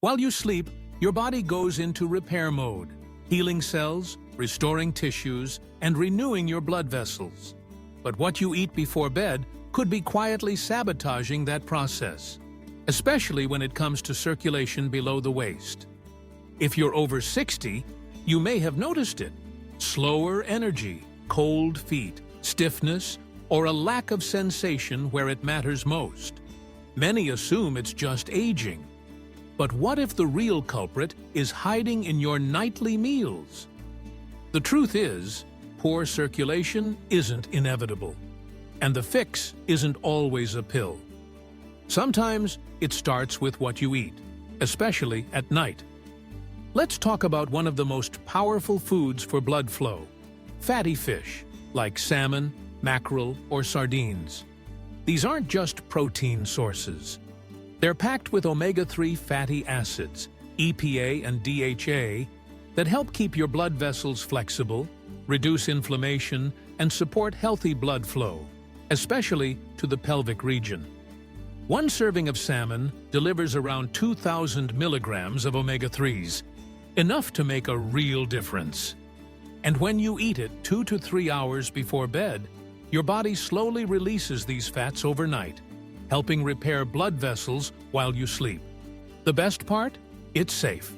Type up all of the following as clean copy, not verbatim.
While you sleep, your body goes into repair mode, healing cells, restoring tissues, and renewing your blood vessels. But what you eat before bed could be quietly sabotaging that process, especially when it comes to circulation below the waist. If you're over 60, you may have noticed it. Slower energy, cold feet, stiffness, or a lack of sensation where it matters most. Many assume it's just aging. But what if the real culprit is hiding in your nightly meals? The truth is, poor circulation isn't inevitable, and the fix isn't always a pill. Sometimes it starts with what you eat, especially at night. Let's talk about one of the most powerful foods for blood flow: fatty fish, like salmon, mackerel, or sardines. These aren't just protein sources. They're packed with omega-3 fatty acids, EPA and DHA, that help keep your blood vessels flexible, reduce inflammation, and support healthy blood flow, especially to the pelvic region. One serving of salmon delivers around 2,000 milligrams of omega-3s, enough to make a real difference. And when you eat it 2 to 3 hours before bed, your body slowly releases these fats overnight, helping repair blood vessels while you sleep. The best part? It's safe.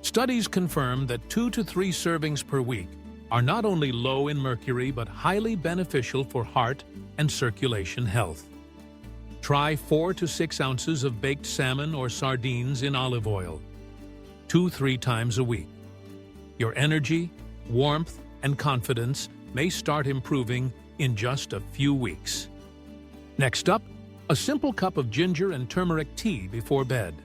Studies confirm that 2 to 3 servings per week are not only low in mercury but highly beneficial for heart and circulation health. Try 4 to 6 ounces of baked salmon or sardines in olive oil, 2-3 times a week. Your energy, warmth, and confidence may start improving in just a few weeks. Next up, a simple cup of ginger and turmeric tea before bed.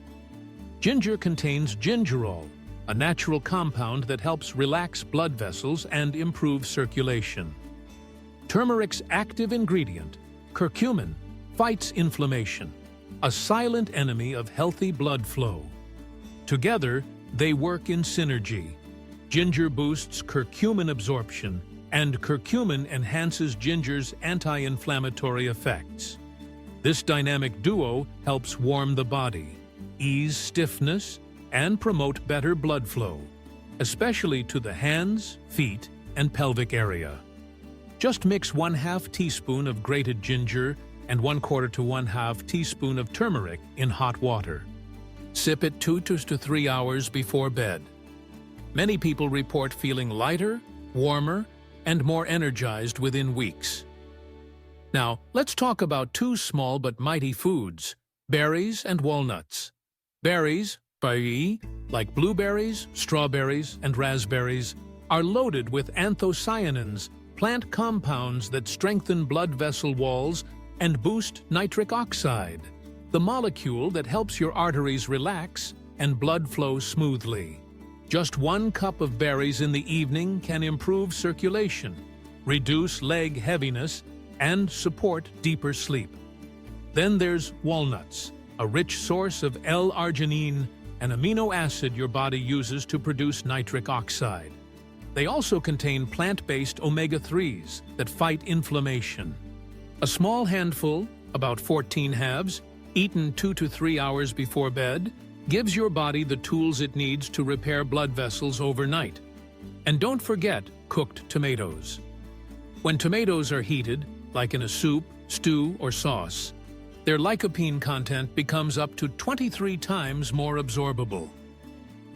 Ginger contains gingerol, a natural compound that helps relax blood vessels and improve circulation. Turmeric's active ingredient, curcumin, fights inflammation, a silent enemy of healthy blood flow. Together, they work in synergy. Ginger boosts curcumin absorption, and curcumin enhances ginger's anti-inflammatory effects. This dynamic duo helps warm the body, ease stiffness, and promote better blood flow, especially to the hands, feet, and pelvic area. Just mix 1/2 teaspoon of grated ginger and 1/4 to 1/2 teaspoon of turmeric in hot water. Sip it 2 to 3 hours before bed. Many people report feeling lighter, warmer, and more energized within weeks. Now, let's talk about 2 small but mighty foods: berries and walnuts. Berries, like blueberries, strawberries, and raspberries, are loaded with anthocyanins, plant compounds that strengthen blood vessel walls and boost nitric oxide, the molecule that helps your arteries relax and blood flow smoothly. Just 1 cup of berries in the evening can improve circulation, reduce leg heaviness, and support deeper sleep. Then there's walnuts, a rich source of L-arginine, an amino acid your body uses to produce nitric oxide. They also contain plant-based omega-3s that fight inflammation. A small handful, about 14 halves, eaten 2 to 3 hours before bed, gives your body the tools it needs to repair blood vessels overnight. And don't forget cooked tomatoes. When tomatoes are heated, like in a soup, stew, or sauce, their lycopene content becomes up to 23 times more absorbable.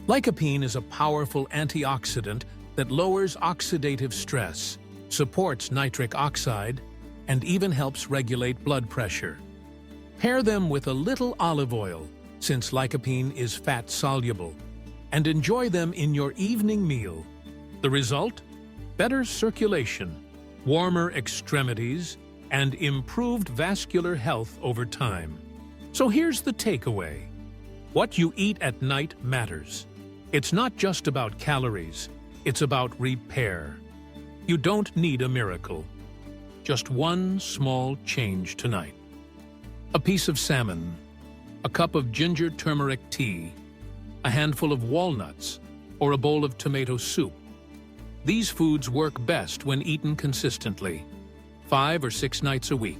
Lycopene is a powerful antioxidant that lowers oxidative stress, supports nitric oxide, and even helps regulate blood pressure. Pair them with a little olive oil, since lycopene is fat-soluble, and enjoy them in your evening meal. The result? Better circulation, warmer extremities, and improved vascular health over time. So here's the takeaway. What you eat at night matters. It's not just about calories, it's about repair. You don't need a miracle. Just one small change tonight. A piece of salmon, a cup of ginger-turmeric tea, a handful of walnuts, or a bowl of tomato soup. These foods work best when eaten consistently, 5 or 6 nights a week.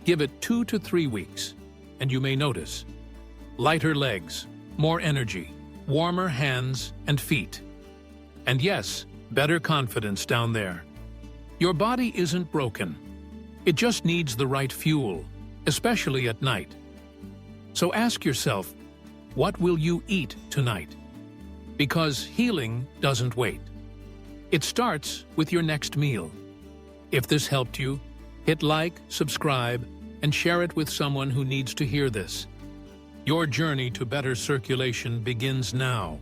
Give it 2 to 3 weeks, and you may notice lighter legs, more energy, warmer hands and feet. And yes, better confidence down there. Your body isn't broken. It just needs the right fuel, especially at night. So ask yourself, what will you eat tonight? Because healing doesn't wait. It starts with your next meal. If this helped you, hit like, subscribe, and share it with someone who needs to hear this. Your journey to better circulation begins now.